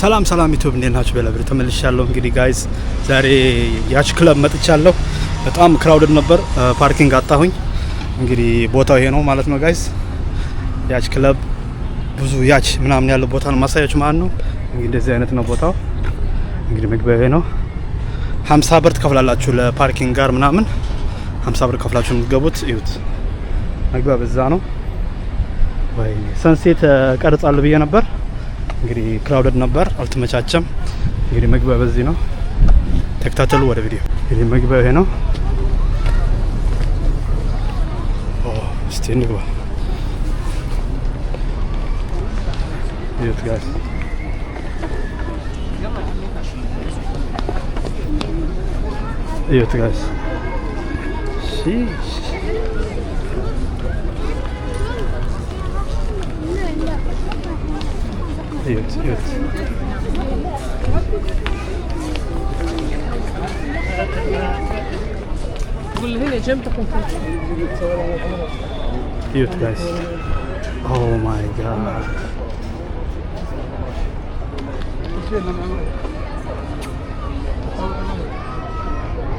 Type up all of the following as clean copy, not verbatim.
ሰላም ዩቲዩብ እንዴት ናችሁ? በለብር ተመልሻለሁ። እንግዲህ ጋይስ ዛሬ ያች ክለብ መጥቻለሁ። በጣም ክራውድድ ነበር፣ ፓርኪንግ አጣሁኝ። እንግዲህ ቦታው ይሄ ነው ማለት ነው ጋይስ። ያች ክለብ ብዙ ያች ምናምን ያለው ቦታ ነው ማሳያችሁ ማለት ነው። እንግዲህ እንደዚህ አይነት ነው ቦታው። እንግዲህ መግቢያው ይሄ ነው። 50 ብር ትከፍላላችሁ ለፓርኪንግ ጋር ምናምን 50 ብር ከፍላችሁ የምትገቡት። እዩት፣ መግቢያው በዛ ነው። ወይ ሰንሴት ቀርጻለሁ ብዬ ነበር። እንግዲህ ክራውድድ ነበር፣ አልተመቻቸም። እንግዲህ መግቢያው በዚህ ነው። ተከታተሉ ወደ ቪዲዮ። እንግዲህ መግቢያው ይሄ ነው። እስቲ እንግባ። እዩት ጋይስ፣ እዩት ጋይስ። እዩት እዩት። እዩት ጋይስ። ኦ ማይ ጋድ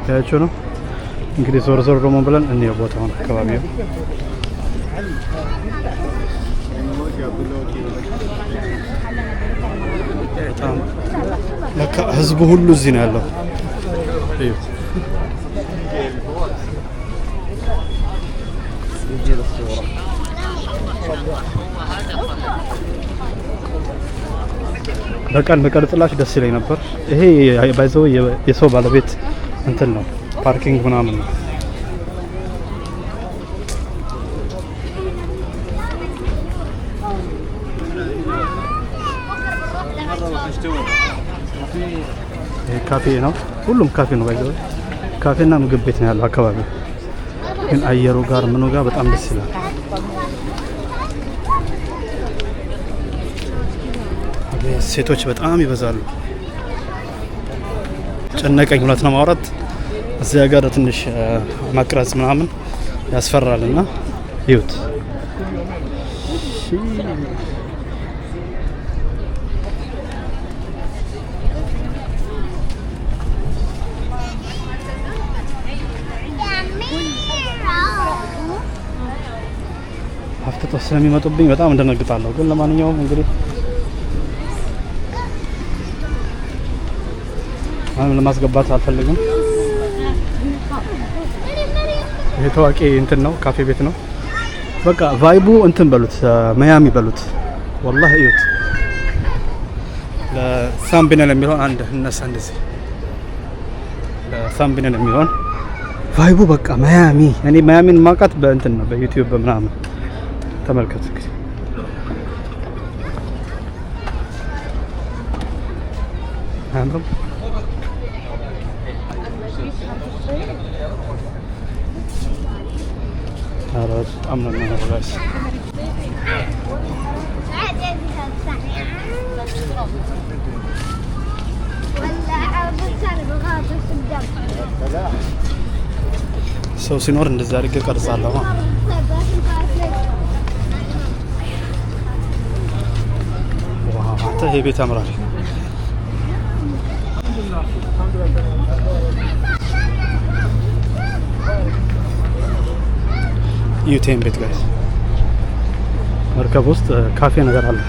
ያቸው ነው። እንግዲህ ዞር ዞር ደግሞ ብለን እንየው ቦታውን አካባቢው። በጣም ለካ ህዝቡ ሁሉ እዚህ ነው ያለው። እዩት በቀን በቀርጽላችሁ ደስ ይለኝ ነበር። ይሄ ባይዘው የሰው ባለቤት እንትን ነው፣ ፓርኪንግ ምናምን ነው። ይሄ ካፌ ነው፣ ሁሉም ካፌ ነው። ባይዘው ካፌና ምግብ ቤት ነው ያለው አካባቢው። ግን አየሩ ጋር ምኑ ጋር በጣም ደስ ይላል። ሴቶች በጣም ይበዛሉ። ጨነቀኝ እውነት ነው ማውራት። እዚያ ጋር ትንሽ ማቅረጽ ምናምን ያስፈራልና ይዩት። አፍጥጦ ስለሚመጡብኝ በጣም እንደነግጣለሁ። ግን ለማንኛውም እንግዲህ ማንም ለማስገባት አልፈልግም። ይሄ ታዋቂ እንትን ነው፣ ካፌ ቤት ነው። በቃ ቫይቡ እንትን በሉት፣ ማያሚ በሉት። ወላሂ እዩት። ለሳምቢነል የሚሆን አንድ እነሳ እንደዚህ ለሳምቢነል የሚሆን ቫይቡ በቃ ማያሚ። እኔ ማያሚን ማውቃት በእንትን ነው፣ በዩቲዩብ በምናምን። ተመልከቱ እንግዲህ አምሮም በጣም ነው የሚያምረው ጋይስ። ሰው ሲኖር እንደዛ አድርጌ ቀርጻለሁ። ዋው አንተ ይሄ ቤት ያምራል። ዩቴን ቤት ጋይስ፣ መርከብ ውስጥ ካፌ ነገር አለ።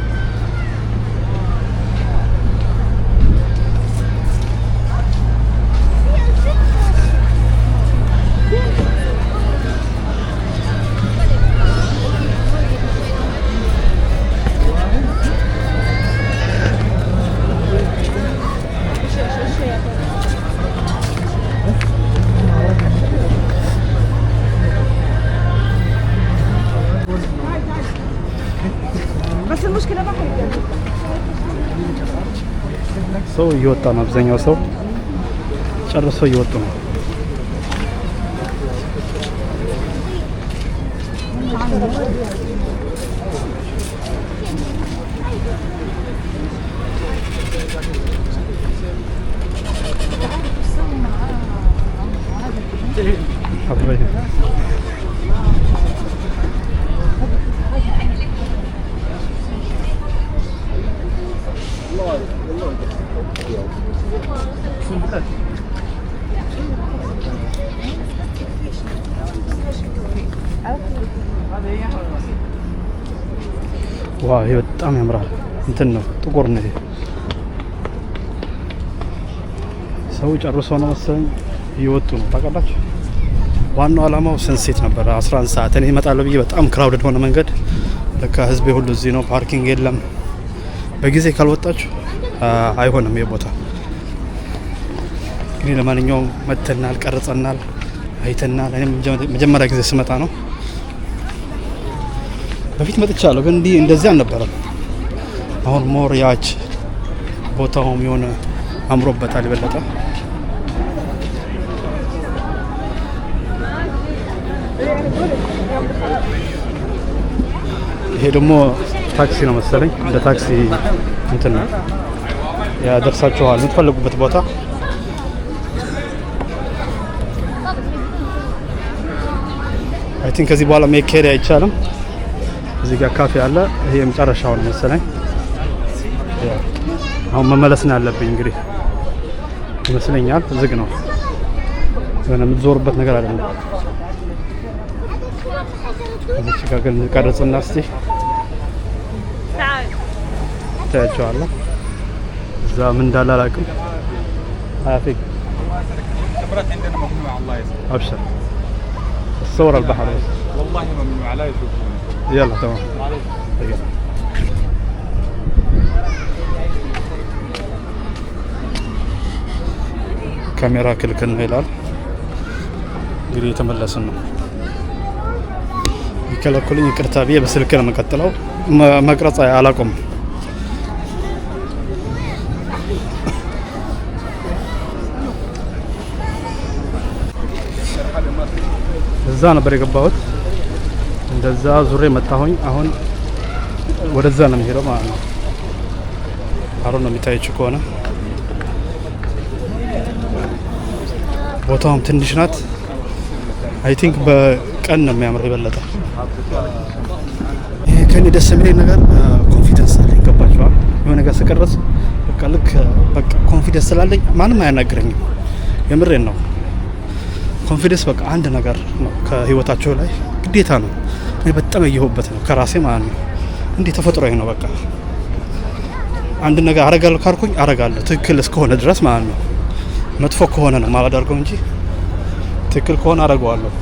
ሰው እየወጣ ነው። አብዛኛው ሰው ጨርሶ እየወጡ ነው። ዋው ይሄ በጣም ያምራል። እንትን ነው ጥቁር ነው። ሰው ጨርሶ ነው መሰለኝ እየወጡ ነው ታውቃላችሁ። ዋናው አላማው ሰንሴት ነበር 11 ሰዓት እኔ እመጣለሁ ብዬ በጣም ክራውድድ ሆነ መንገድ። ለካ ህዝቤ ሁሉ እዚህ ነው፣ ፓርኪንግ የለም። በጊዜ ካልወጣችሁ አይሆንም ይሄ ቦታ። ግን ለማንኛውም መተናል፣ ቀርጸናል፣ አይተናል። እኔ መጀመሪያ ጊዜ ስመጣ ነው። በፊት መጥቻለሁ ግን እንደዚህ አልነበረም። አሁን ሞር ያች ቦታውም የሆነ አምሮበታል የበለጠ። ይሄ ደግሞ ታክሲ ነው መሰለኝ፣ እንደ ታክሲ እንትን ነው ያደርሳችኋል የምትፈልጉበት ቦታ። አይ ቲንክ ከዚህ በኋላ መሄድ አይቻልም። እዚህ ጋር ካፌ አለ። ይሄ የመጨረሻው ነው መሰለኝ። አሁን መመለስ ነው ያለብኝ እንግዲህ ይመስለኛል። ዝግ ነው የሆነ የምትዞርበት ነገር አይደለም። እዚህ ጋር ግን ቀርጽና እስቲ ታያቸዋለህ። እዛ ምን እንዳለ አላውቅም። አያፊክ أبشر الصور البحر بس والله ممنوع لا يشوفون يلا تمام ካሜራ ክልክል ነው ይላል። እንግዲህ የተመለስን ነው። ቢከለክሉኝ ይቅርታ ብዬ በስልክ ነው የምቀጥለው። መቅረጽ አላቆም። እዛ ነበር የገባሁት። እንደዛ ዙሬ መጣሁኝ። አሁን ወደዛ ነው የሚሄደው ማለት ነው። አሁን ነው የሚታየው ከሆነ ቦታውም ትንሽ ናት። አይ ቲንክ በቀን ነው የሚያምረው የበለጠ። ይሄ ከኔ ደስ የሚለኝ ነገር ኮንፊደንስ አለኝ። ገባችኋል? የሆነ ነገር ስቀርጽ በቃ ልክ በቃ ኮንፊደንስ ስላለኝ ማንም አያናግረኝም። የምሬን ነው። ኮንፊደንስ በቃ አንድ ነገር ነው ከህይወታቸው ላይ ግዴታ ነው። እኔ በጣም እየሆበት ነው ከራሴ ማለት ነው። እንዴ ተፈጥሮዬ ነው። በቃ አንድ ነገር አረጋለሁ ካልኩኝ አረጋለሁ ትክክል እስከሆነ ድረስ ማለት ነው። መጥፎ ከሆነ ነው ማላደርገው እንጂ ትክክል ከሆነ አረጋዋለሁ።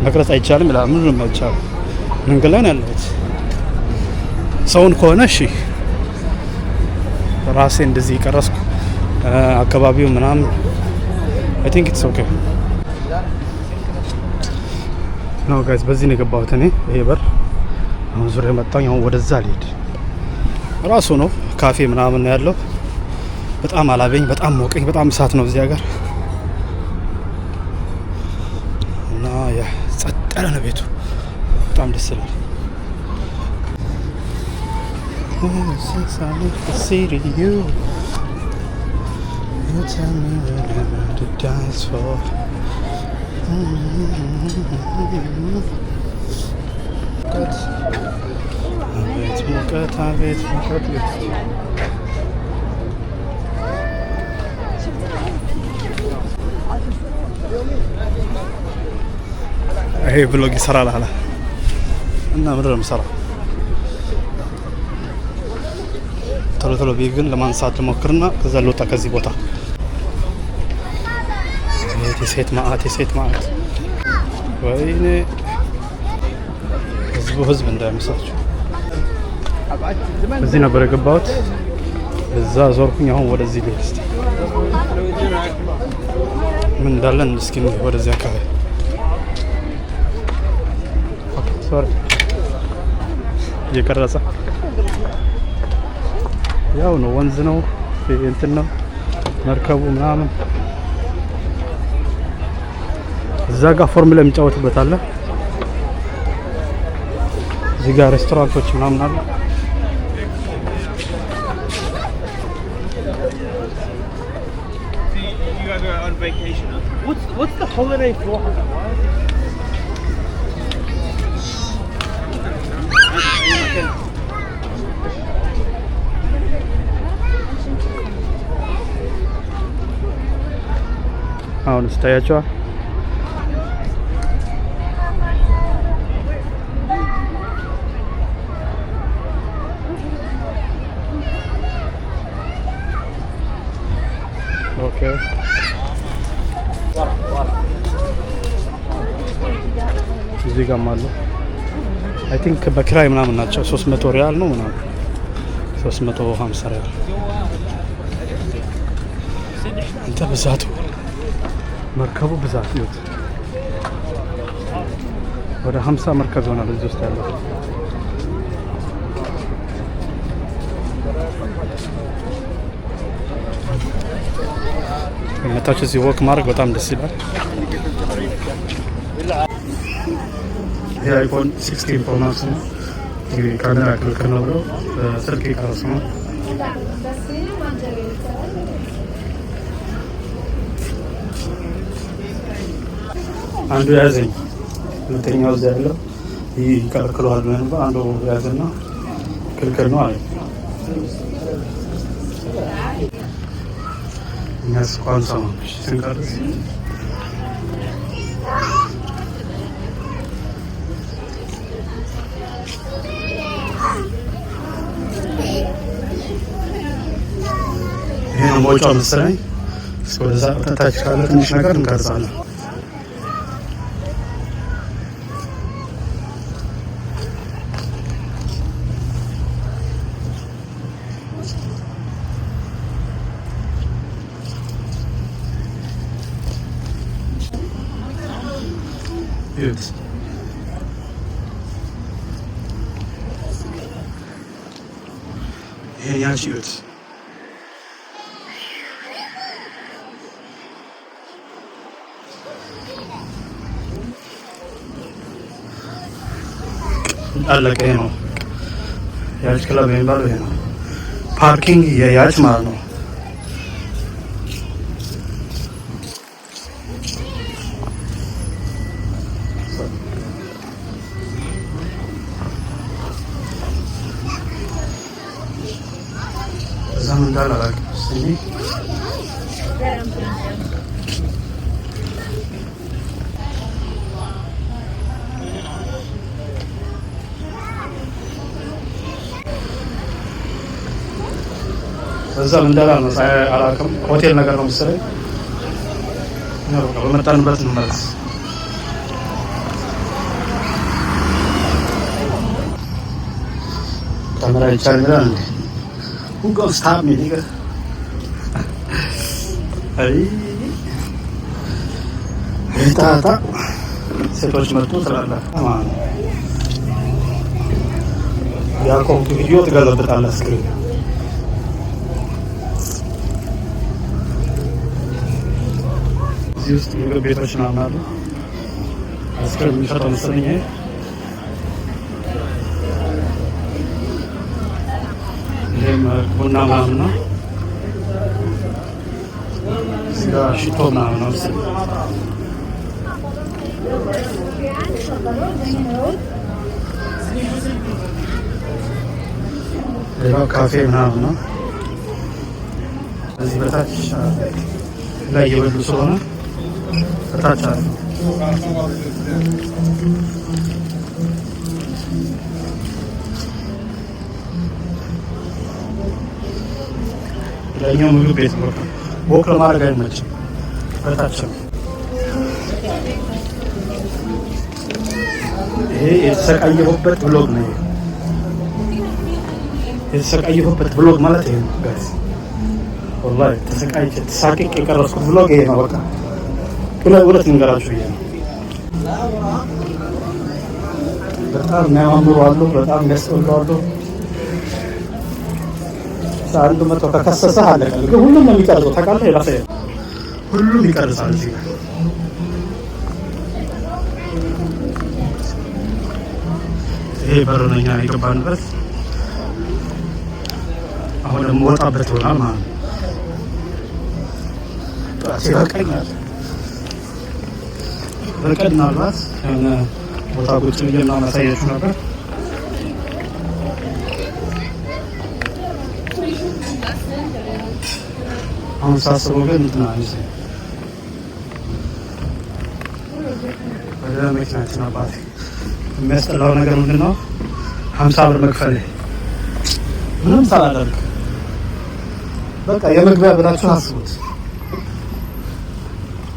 መቅረጽ አይቻልም ይላል። ምን ነው አይቻልም? መንገድ ላይ ነው ያለሁት። ሰውን ከሆነ እሺ ራሴ እንደዚህ ቀረስኩ አካባቢው ምናምን I think it's okay. ነው ጋይስ በዚህ ነው የገባሁት እኔ። ይሄ በር አሁን ዙሪያ መጣሁ። አሁን ወደዛ ልሄድ ራሱ ነው ካፌ ምናምን ነው ያለው። በጣም አላበኝ፣ በጣም ሞቀኝ፣ በጣም እሳት ነው እዚህ ሀገር እና ያ ጸጥ ያለ ነው ቤቱ። በጣም ደስ ይላል። You tell me whatever to dance for. አቤት ሙቀት ይሄ ብሎግ ይሰራል አለ እና ምንድን ነው የምሰራው? ቶሎ ቶሎ ቢግን ለማንሳት ልሞክርና ከዛ ልወጣ ከዚህ ቦታ። የሴት ማአት ወይኔ ህዝብ እንዳይመስላችሁ። እዚህ ነበር የገባሁት። እዛ ዞርኩኝ። አሁን ወደዚህ ልሄድ እስቲ ምን እንዳለን እስኪ ወደዚህ አካባቢ ሶሪ እየቀረጸ ያው ነው ወንዝ ነው እንትን ነው መርከቡ ምናምን። እዛ ጋር ፎርሙላ የሚጫወቱበት አለ። እዚህ ጋር ሬስቶራንቶች ምናምን አሉ። What's the holiday for? አሁን ስታያቸዋል። ኦኬ እዚህ ጋርም አሉ። አይ ቲንክ በኪራይ ምናምን ናቸው። 300 ሪያል ነው ምናምን 350 ሪያል። እንተ ብዛቱ መርከቡ ብዛት ይሁት ወደ 50 መርከብ ይሆናል እዚህ ውስጥ ያለው። መታች እዚህ ወክ ማድረግ በጣም ደስ ይላል። ይሄ አይፎን 16 ፕሮ ማክስ ነው። እንግዲህ ካሜራ ክልክል ነው ብሎ በስልክ የቀረጽ ነው። አንዱ ያዘኝ፣ ሁለተኛው እዚያ ያለው ይህ ይከለክለዋል ብለን አንዱ ያዘና ክልክል ነው አለ። እኛስ እንኳን ሰማሽ ስንቀርጽ ይሄ ነው መውጫው መሰለኝ። ወደዛ ታች ካለ ትንሽ ነገር እንቀርጻለን። Evet. ይሄን ያችሁት አለቀ ነው። ያች ክለብ የሚባለው ይሄ ነው። ፓርኪንግ የያች ማለት ነው። እዛም እንዳለ አላውቅም። እዛም እንዳለ ነው። አላውቅም። ሆቴል ነገር ነው መሰለኝ። በመጣንበት እንመለስ። ካሜራ ይቻል ይላል። Who gonna stop me, nigga? Hey. Eta. ሴቶች መጡ ትላለህ። አማን ያቆም ቪዲዮ ትገለብጣለህ ስክሪን። እዚህ ውስጥ ምግብ ቤቶች ምናምን አሉ። እስክሪን የሚሸጠው መሰለኝ። ይሄም ቡና ምናምን ነው። እዚህ ጋር ሽቶ ምናምን ነው መሰለኝ። ሌላው ካፌ ምናምን ነው። እዚህ በታች ላይ እየበሉ ስለሆነ በታች አለ። ሌላኛው ምግብ ቤት ነው። ወክ ለማድረግ አይመችም። በታች ነው። ይሄ የተሰቃየሁበት ብሎግ ነው። የተሰቃየሁበት ብሎግ ማለት ይሄ ነው ጋይስ። ወላሂ ተሰቃይቼ ተሳቅቄ የቀረጽኩት ብሎግ ይሄ ነው። በቃ ሁለት ልንገራችሁ ይሄ ነው። በጣም የሚያማምሩ አሉ፣ በጣም የሚያስጠሉ አሉ። አንዱ መቶ ከከሰሰ አለቀ። ግን ሁሉም ነው የሚቀርጸው ታውቃለህ። የራሴ ሁሉም ይቀርጻል እዚህ ጋር። ይሄ በር ነው እኛ የገባንበት። አሁን ደግሞ ወጣበት ይሆናል ማለት ነው። ይበቃኛል። በቀን ምናልባት የሆነ ቦታ ቁጭ ብዬ ምናምን አሳያችሁ ነበር። አሁን ሳስበው ግን እንትና መኪናችን አባቴ የሚያስጠላው ነገር ምንድነው? 50 ብር መክፈል ምንም ሳላደርግ በቃ የመግቢያ ብላችሁ አስቡት።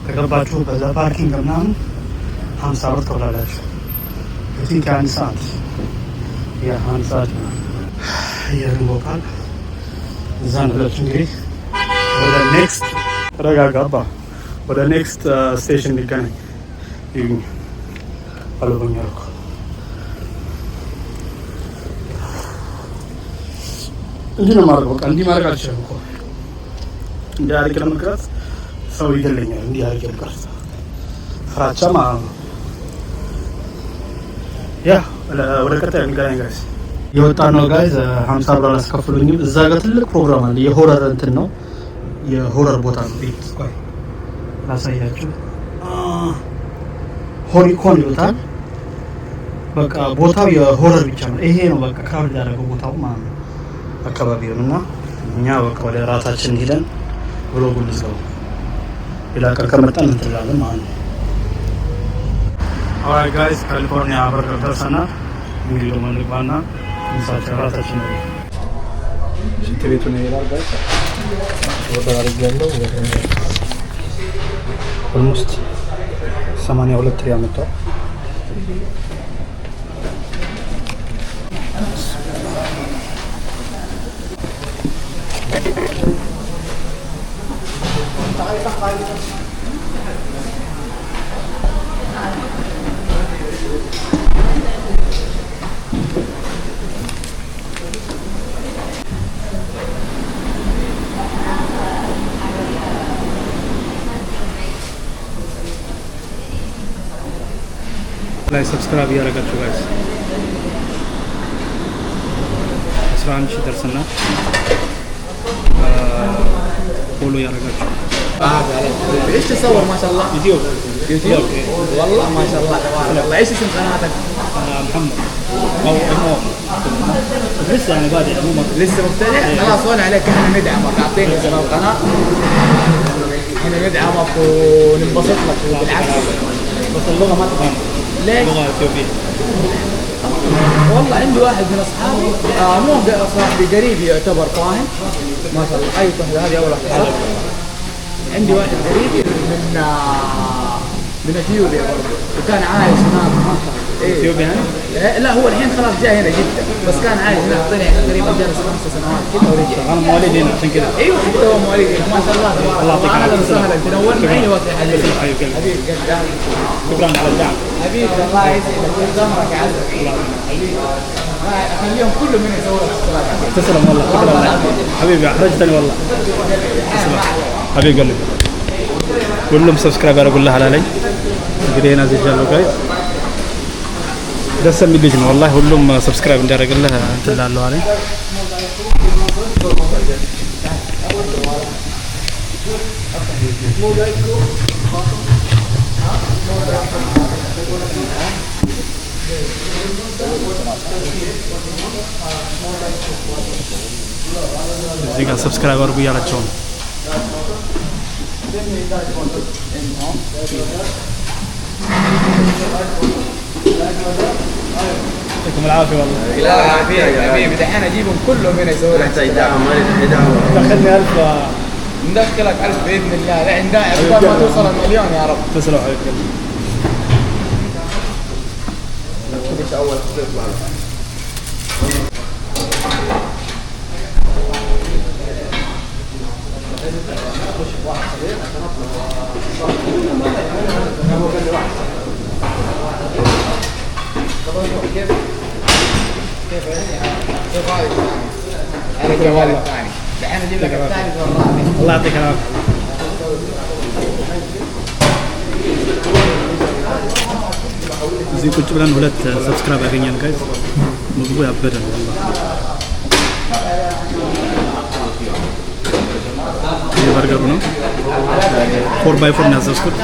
ከገባችሁ በዛ ፓርኪንግ ምናምን 50 ብር ትወላላችሁ። እዚህ ከአንድ ሰዓት አንድ ሰዓት የርቦቃል እዛ ንብለች እንግዲህ ወደ ኔክስት ተረጋጋባ ወደ ኔክስት ስቴሽን ሊገናኝ ይሁን አልሆኛል እኮ እንዲህ ነው ማድረግ። በቃ እንዲህ ማድረግ አልችልም እኮ እንዲህ አድርጌ ለመቅረጽ ሰው ይገለኛል። እንዲህ አድርጌ ለመቅረጽ ፍራቻ ማለት ነው። ያ ወደ ቀጣይ እንገናኝ ጋይስ። የወጣ ነው ጋይዝ 50 ብር አላስከፍሉኝም። እዛ ጋር ትልቅ ፕሮግራም አለ። የሆረር እንትን ነው የሆረር ቦታ ነው። ቤት ቆይ ላሳያችሁ። ሆሪኮን ይሉታል። በቃ ቦታው የሆረር ብቻ ነው። ይሄ ነው በቃ ክራውድ ያደረገው ቦታው ማለት ነው አካባቢው እና እኛ በቃ ወደ ራሳችን ሄደን ብሎጉን ልዝጋው ሌላ ቀን ከመጣን እንትላለን ማለት ነው። አይ ጋይስ ካሊፎርኒያ በርገር ደርሰናል። እንግዲህ ደግሞ እንግባና ምሳችን ራሳችን ነው። ሽንት ቤቱ ነው ይላል ጋይስ። ወደ አርግ ያለው ኦልሞስት 82 ሪያል መጥቷል። ላይ ሰብስክራይብ ያደረጋችሁ ጋይስ 11 ሺህ ደርሰናል። فولو يا رجال. ايش تصور ما شاء الله؟ يوتيوب. يوتيوب؟ والله ما شاء الله تبارك الله. ايش اسم قناتك؟ محمد او امو لسه يعني بادئ عموما لسه مبتدئ؟ خلاص وانا عليك احنا ندعمك اعطيني اسم القناه احنا ندعمك وننبسط لك بالعكس. بس اللغه ما تفهم. ليش؟ اللغه اثيوبيه. والله عندي واحد من اصحابي مو صاحبي قريبي يعتبر فاهم ما شاء الله. اي واحده هذه اول واحده. عندي واحد قريبي من اثيوبيا برضه وكان عايش هناك. اثيوبيا يعني؟ لا هو الحين خلاص جاي هنا جدة بس كان عايش هناك طلع تقريبا جلس 5 سنوات كذا ورجع. انا مواليد هنا عشان كذا. ايوه حتى هو مواليد ما شاء الله تبارك الله. اهلا وسهلا تنورنا اي وقت يا حبيبي. حبيبي شكرا على الدعم. حبيبي الله يسعدك ويجزاك عزك. حبيبي اخليهم كله من يصور الصلاه. تسلم والله شكرا حبيبي احرجتني والله. تسلم حبيبي قلبي كلهم سبسكرايب ያደርጉ لها على እንግዲህ እኔ አዘጃለሁ ጋይስ ደስ የሚል ልጅ ነው والله ሁሉም ሰብስክራይብ እንዲያደርግልህ እንትላለሁ አለኝ እዚህ ጋር ሰብስክራይብ አድርጉ እያላቸው ነው يعطيكم العافيه والله. لا العافيه حبيبي دحين اجيبهم كلهم هنا يسووا لك دعم دخلني 1000 ندخلك 1000 باذن الله لعند دائما ما توصل المليون يا رب. تسلم حبيبي. ايش اول تطلع كيف هذا انا جوال الثاني الحين اجيب لك الثالث والرابع. الله يعطيك العافيه. እዚህ ቁጭ ብለን ሁለት ሰብስክራይብ ያገኛል ጋይስ ምግቡ ያበደ ነው والله ይሄ በርገሩ ነው 4x4 ያዘዝኩት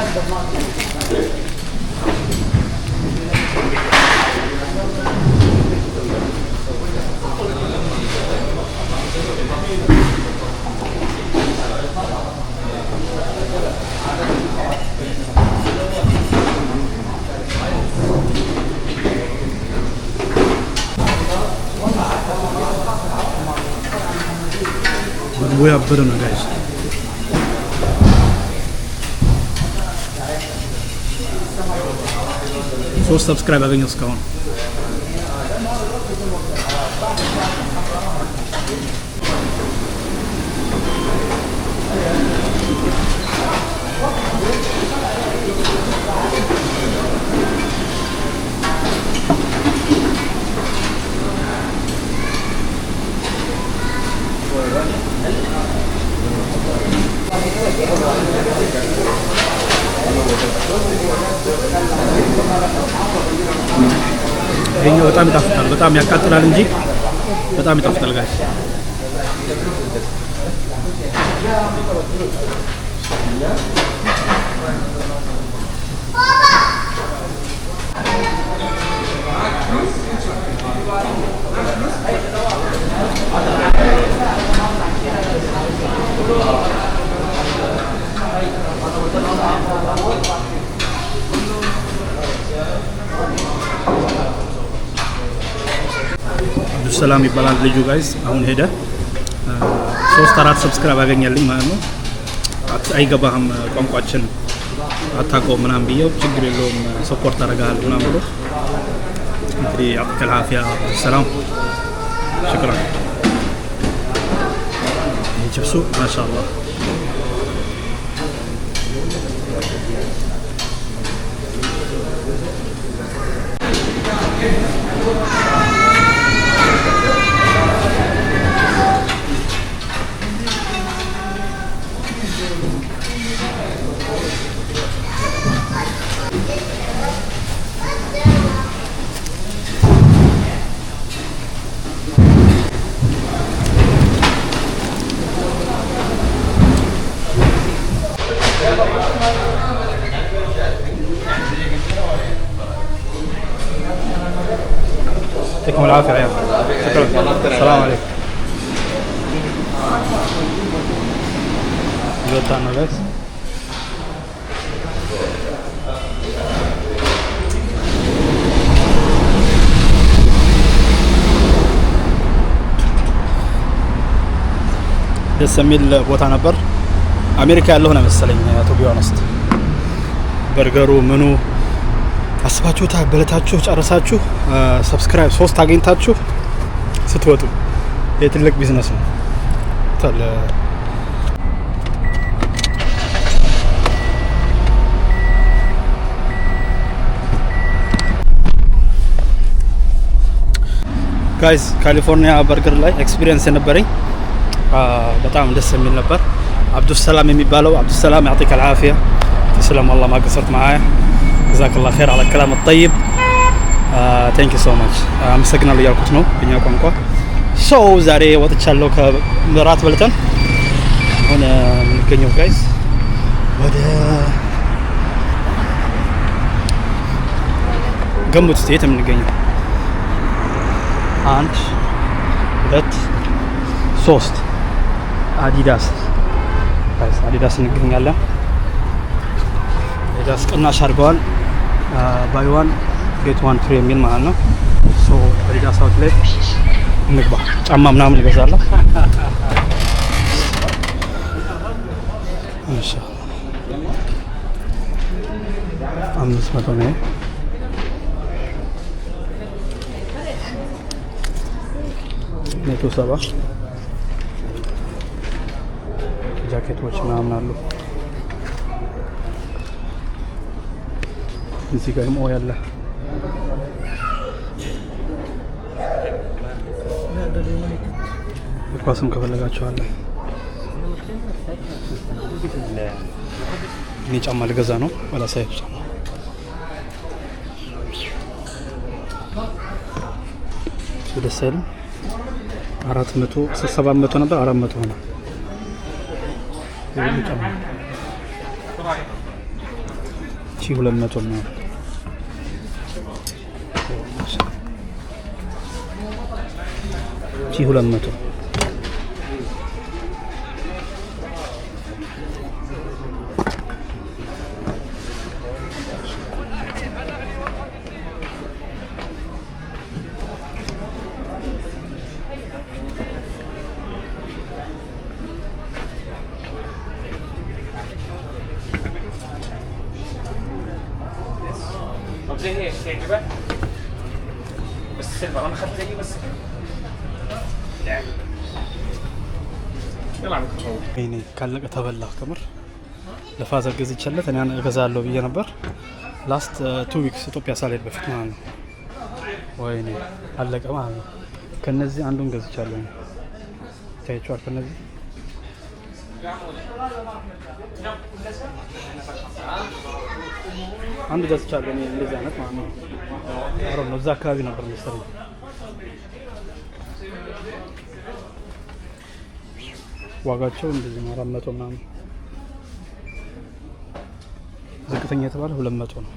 ምግቡ ያበደ ነው ጋይስ። ሶስት ሰብስክራይብ አገኘው እስካሁን። ይሄኛው በጣም ይጣፍጣል። በጣም ያቃጥላል እንጂ በጣም ይጣፍጣል ጋይስ። ሰላም ይባላል ልጁ ጋይስ። አሁን ሄደ 3-4 ሰብስክራይብ ያገኛልኝ ማለት ነው። አይገባህም ቋንቋችን አታውቀውም ምናምን ብዬው ችግር የለውም ሰፖርት አደርጋለሁ ምናምን ብሎ እንግዲህ ያጥከል አፍያ ሰላም ሽክራን። ይችብሱ ማሻአላህ يعطيكم العافية يا شكرا. السلام عليكم. جوتانا بس ደስ የሚል ቦታ ነበር። አሜሪካ ያለው ነው መሰለኝ ቱ ቢ ኦነስት። በርገሩ ምኑ አስባችሁ ታበለታችሁ ጨርሳችሁ ሰብስክራይብ 3 አገኝታችሁ ስትወጡ የትልቅ ቢዝነስ ነው። ታለ ጋይስ ካሊፎርኒያ በርገር ላይ ኤክስፒሪየንስ የነበረኝ በጣም ደስ የሚል ነበር። አብዱሰላም የሚባለው አብዱሰላም ያعطيك العافيه تسلم والله ما قصرت معايا جزاك الله خير على الكلام الطيب ثانك يو سو ماتش አመሰግናለሁ ያልኩት ነው በእኛ ቋንቋ። ሶ ዛሬ ወጥቻለሁ ከራት በልተን አሁን የምንገኘው ጋይስ ወደ ገምት ስቴት የምንገኘው 1 2 3 አዲዳስ ጋይስ አዲዳስ እንገኛለን። አዲዳስ ቅናሽ አድርገዋል። ባይ ዋን ጌት ዋን ፍሪ የሚል ማለት ነው። ሶ አዲዳስ አውትሌት እንግባ። ጫማ ምናምን ይገዛለሁ። እሺ 500 ነው። ኔቶ 7 ጃኬቶች ምናምን አሉ። እዚህ ጋር ሞ ያለ ኳስም ከፈለጋችሁ አለ። እኔ ጫማ ልገዛ ነው አላሳያችሁ። ደስ አይልም። 400 700 ነበር 400 ሆነ። ይሄ ጫማ 200 ነው። ቺ 200 1 زي هيك تعجبك بس سيلفر انا اخذت زي بس يعني يلا عم نخرج ويني ካለቀ ተበላ ከምር ለፋዘር ገዝቻለሁ እኔ እገዛለሁ ብዬ ነበር ላስት 2 ዊክስ ኢትዮጵያ ሳልሄድ በፊት ማለት ነው ወይኔ አለቀ ማለት ነው ከነዚህ አንዱን ገዝቻለሁ ታይቷል ከነዚህ አንድ ገዝቻለሁ እኔ እንደዚህ አይነት ማለት ነው አሮ ነው እዛ አካባቢ ነበር መሰለኝ ዋጋቸው እንደዚህ ነው 400 ምናምን ዝቅተኛ የተባለ 200 ነው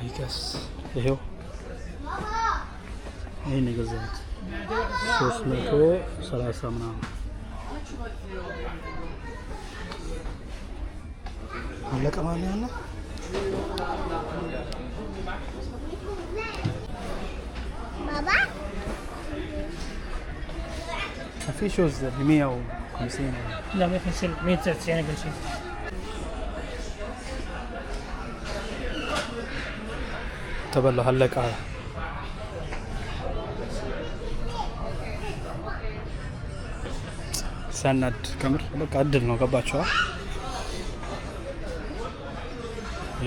አይጋስ ይሄው ይሄን የገዛሁት 330 ምናምን አለቀ ማለት ነው بابا في شوز 150 لا 199 اقل شيء ተበላ አለቀ ሰናድ ከምር በቃ እድል ነው ገባችኋ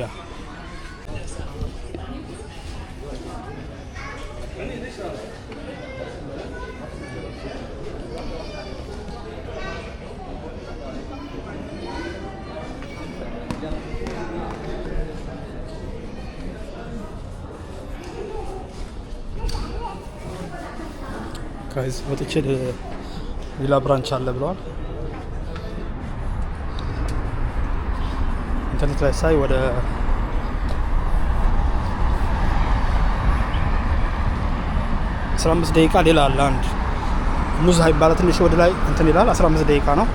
ያ ጋይስ ወጥቼ ሌላ ብራንች አለ ብለዋል ኢንተርኔት ላይ ሳይ ወደ አስራ 15 ደቂቃ ሌላ አለ አንድ ሙዝ ሃይባላ ትንሽ ወደ ላይ እንትን ይላል 15 ደቂቃ ነው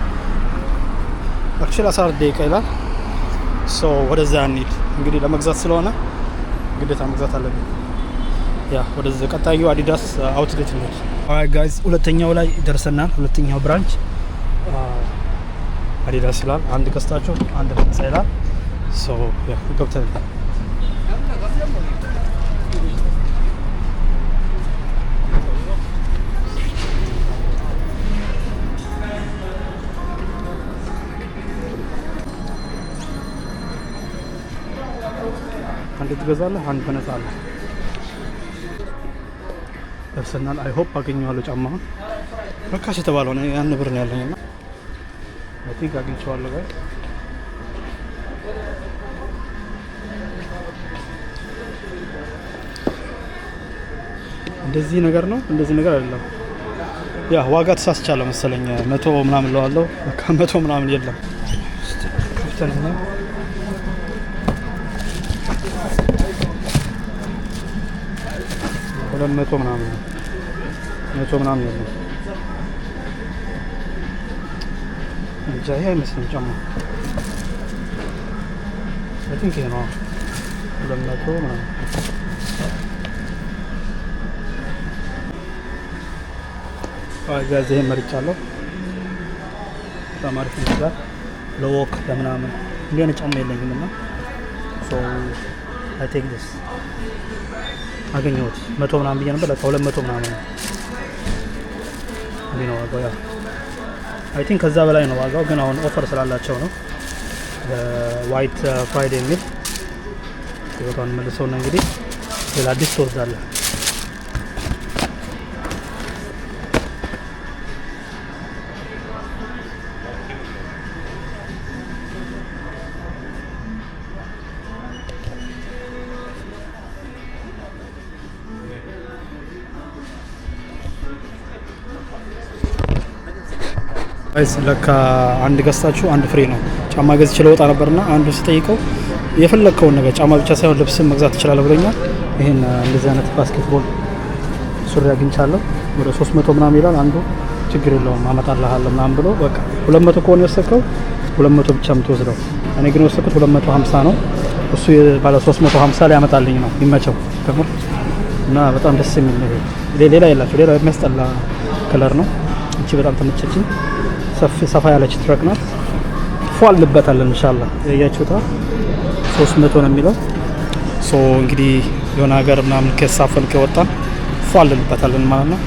አክቹሊ 14 ደቂቃ ይላል ሶ ወደዛ እንሂድ እንግዲህ ለመግዛት ስለሆነ ግዴታ መግዛት አለብኝ ያ ወደዛ ቀጣዩ አዲዳስ አውትሌት ነው አይ ጋይስ ሁለተኛው ላይ ደርሰናል ሁለተኛው ብራንች አዲዳስ ይላል አንድ ከስታቸው አንድ ነፃ ይላል ሶ ያ ገብተን አንድ ትገዛለህ አንድ በነፃ አለ ደርሰናል አይ ሆፕ አገኘዋለሁ ጫማውን ርካሽ የተባለው ነው ያን ብር ነው ያለኝና አይ ቲንክ አግኝቼዋለሁ ጋር እንደዚህ ነገር ነው እንደዚህ ነገር አይደለም ያ ዋጋ ተሳስቻለሁ መሰለኝ 100 ምናምን ለዋለው ከ100 ምናምን የለም ነው 200 ምናምን 100 ምናምን የለም እንጃ ይሄ አይመስልም ጫማ አይ ቲንክ ይሄ ነው 200 ምናምን አይ ጋዝ ይሄ መርጫለሁ ተማሪፍ ይችላል ለወክ ለምናምን እንዴት ጫማ የለኝም እና ሶ አይ ቴክ ዲስ አገኘሁት 100 ምናምን ብዬ ነበር ለካ 200 ምናምን ነው ነው ዋጋው ያ አይ ቲንክ ከዛ በላይ ነው ዋጋው ግን አሁን ኦፈር ስላላቸው ነው ዋይት ፍራይዴ የሚል ይወጣን መልሰውና እንግዲህ ሌላ አዲስ ተወዛለ ጋይስ ለካ አንድ ገዝታችሁ አንድ ፍሬ ነው ጫማ ገዝቼ ለወጣ ነበርና አንዱ ሲጠይቀው የፈለከውን ነገር ጫማ ብቻ ሳይሆን ልብስም መግዛት ትችላለህ ብሎኛል ይሄን እንደዚህ አይነት ባስኬትቦል ሱሪ አግኝቻለሁ ወደ 300 ምናምን ይላል አንዱ ችግር የለውም አመጣልሃለሁ ምናምን ብሎ በቃ 200 ከሆነ የወሰድከው 200 ብቻ የምትወስደው እኔ ግን ወሰድኩት 250 ነው እሱ ባለ 350 ላይ ያመጣልኝ ነው ይመቸው ተምር እና በጣም ደስ የሚል ነው ሌላ የላችሁ ሌላ የሚያስጠላ ከለር ነው እቺ በጣም ተመቸችኝ ሰፋ ያለች ትራክ ናት ፏልበታለን ኢንሻአላህ ያያችሁታ 300 ነው የሚለው። ሶ እንግዲህ የሆነ ሀገር ምናምን ከሳፈን ከወጣን ፏልንበታለን ማለት ነው።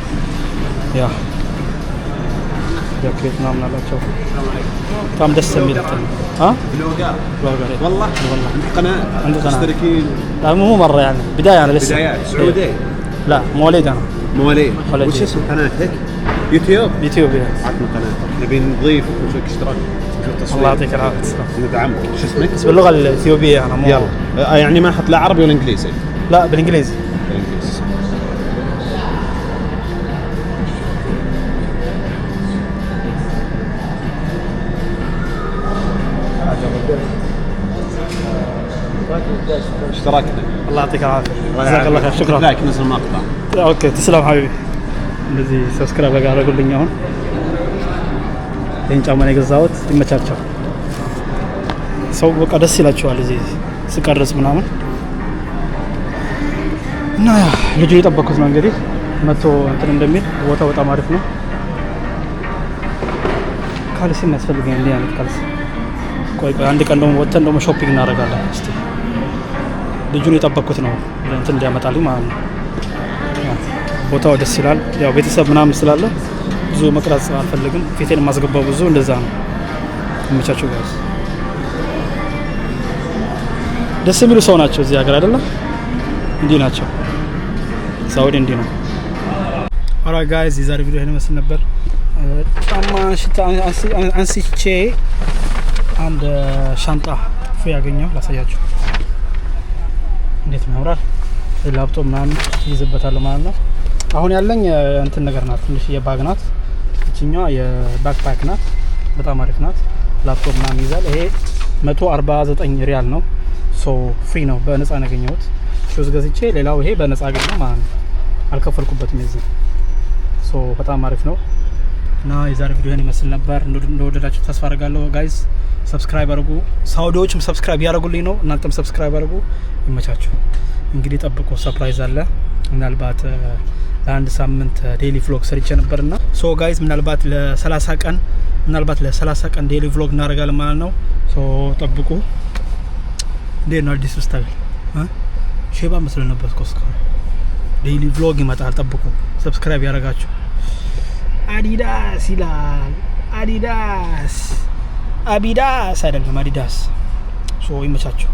ያ ጃኬት ምናምን አላቸው በጣም ደስ የሚል እንትን بلوجر بلوجر والله والله عندك قناه عندي قناة. مشتركين لا مو مرة يعني بداية أنا لسه بدايات سعودي لا مواليد أنا مواليد مواليد. وش اسم قناتك؟ يوتيوب يوتيوب يا. عطنا قناتك نبي نضيف ونسوي اشتراك في التصوير الله يعطيك العافية تسلم. ندعمك شو اسمك؟ بس باللغة الإثيوبية أنا مو يلا يعني ما احط لا عربي ولا انجليزي لا بالإنجليزي. بالانجليزي اشتركنا الله يعطيك العافية جزاك الله خير شكرا. لايك نزل مقطع اوكي تسلم حبيبي. እንደዚህ ሰብስክራይብ ያደረጉልኝ አሁን ይሄን ጫማ ነው የገዛሁት። ይመቻቸው። ሰው በቃ ደስ ይላቸዋል እዚህ ስቀርጽ ምናምን እና ያ ልጁ እየጠበኩት ነው እንግዲህ መቶ እንትን እንደሚል ቦታው በጣም አሪፍ ነው። ካልሲ የሚያስፈልገኝ እንዲህ አይነት ካልሲ። ቆይ አንድ ቀን ደግሞ ወጥተን ደግሞ ሾፒንግ እናደርጋለን። እስቲ ልጁን የጠበኩት ነው እንትን እንዲያመጣልኝ ማለት ነው። ቦታው ደስ ይላል። ያው ቤተሰብ ምናምን ስላለ ብዙ መቅረጽ አልፈልግም። ፊቴን የማስገባው ብዙ እንደዛ ነው። የሚመቻቸው ጋይስ ደስ የሚሉ ሰው ናቸው እዚህ ሀገር አይደለም እንዲህ ናቸው። ሳውዲ እንዲህ ነው። አራ ጋይስ የዛሬ ቪዲዮ ይሄን መስል ነበር። ጫማ አንስቼ አንድ ሻንጣ ፉ ያገኘው ላሳያችሁ። እንዴት ነው ያምራል። ላፕቶፕ ምናምን ይይዝበታል ማለት ነው። አሁን ያለኝ እንትን ነገር ናት፣ ትንሽ የባግ ናት። እቺኛዋ የባክፓክ ናት፣ በጣም አሪፍ ናት። ላፕቶፕ ምናምን ይዛል። ይሄ 149 ሪያል ነው። ሶ ፍሪ ነው፣ በነፃ ነው ያገኘሁት። ሹዝ ገዝቼ ሌላው ይሄ በነፃ አገኘሁ ማለት ነው። አልከፈልኩበትም የዚህ። ሶ በጣም አሪፍ ነው እና የዛሬ ቪዲዮ ይሄን ይመስል ነበር። እንደወደዳችሁ ተስፋ አደርጋለሁ ጋይስ። ሰብስክራይብ አድርጉ። ሳውዲዎችም ሰብስክራይብ ያደርጉልኝ ነው። እናንተም ሰብስክራይብ አድርጉ። ይመቻችሁ። እንግዲህ ጠብቆ ሰርፕራይዝ አለ። ምናልባት ለአንድ ሳምንት ዴይሊ ቭሎግ ሰርቼ ነበርና ሶ ጋይስ ምናልባት ለ30 ቀን ዴይሊ ቭሎግ እናደርጋለን ማለት ነው። ሶ ጠብቁ። እንዴት ነው አዲስ ስታይል ሼባ መስለን ነበር እስከ ዴይሊ ቭሎግ ይመጣል። ጠብቁ። ሰብስክራይብ ያደርጋችሁ። አዲዳስ ይላል። አዲዳስ አይደለም አዲዳስ። ሶ ይመቻችሁ።